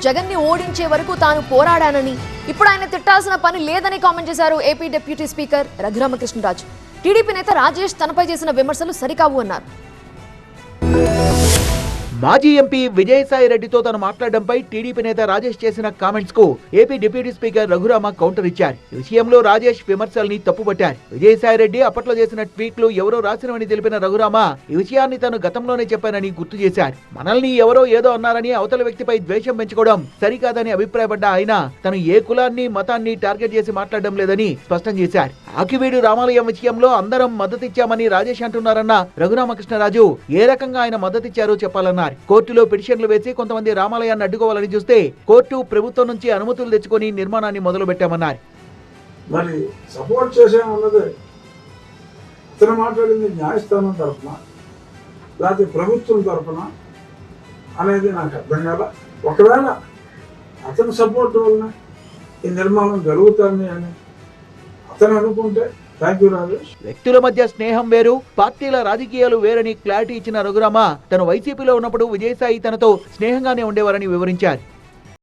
జగన్ ని ఓడించే వరకు తాను పోరాడానని, ఇప్పుడు ఆయన తిట్టాల్సిన పని లేదని కామెంట్ చేశారు AP deputy speaker Raghurama Krishna Raju. TDP నేత రాజేష్ తనపై చేసిన విమర్శలు సరికావు అన్నారు. మాజీ ఎంపీ విజయసాయి రెడ్డితో తను మాట్లాడడంపై టీడీపీ నేత రాజేష్ చేసిన కామెంట్స్ కు AP deputy speaker Raghurama counter ఇచ్చారు. ఈ విషయంలో రాజేష్ విమర్శల్ని తప్పుపట్టారు. విజయసాయి రెడ్డి అప్పట్లో చేసిన ట్వీట్లు ఎవరో రాసినవని తెలిపిన రఘురామ ఈ విషయాన్ని తను గతంలోనే చెప్పానని గుర్తు చేశారు. మనల్ని ఎవరో ఏదో అన్నారని అవతల వ్యక్తిపై ద్వేషం పెంచుకోవడం సరికాదని అభిప్రాయపడ్డ ఆయన తను ఏ కులాన్ని మతాన్ని టార్గెట్ చేసి మాట్లాడడం లేదని స్పష్టం చేశారు. ఆకివీడు రామాలయం విషయంలో అందరం మద్దతిచ్చామని రాజేష్ అంటున్నారన్న రఘురామకృష్ణరాజు ఏ రకంగా ఆయన మద్దతిచ్చారో చెప్పాలన్నారు. కోర్టులో పిటిషన్లు వేసి కొంతమంది రామాలయాన్ని అడ్డుకోవాలని చూస్తే కోర్టు ప్రభుత్వం నుంచి అనుమతులు తెచ్చుకొని నిర్మాణాన్ని మొదలు పెట్టామన్నారు. మరి సపోర్ట్ చేసామన్నది ఇతను మాట్లాడింది న్యాయస్థానం తరఫున లేకపోతే ప్రభుత్వం తరఫున అనేది నాకు అర్థం కాల. ఒకవేళ అతని సపోర్ట్ వలన ఈ నిర్మాణం జరుగుతుంది అని అతను అనుకుంటే థ్యాంక్ యూ రాజేష్. వ్యక్తుల మధ్య స్నేహం వేరు, పార్టీల రాజకీయాలు వేరని క్లారిటీ ఇచ్చిన రఘురామ తను వైసీపీలో ఉన్నప్పుడు విజయసాయి తనతో స్నేహంగానే ఉండేవారని వివరించారు.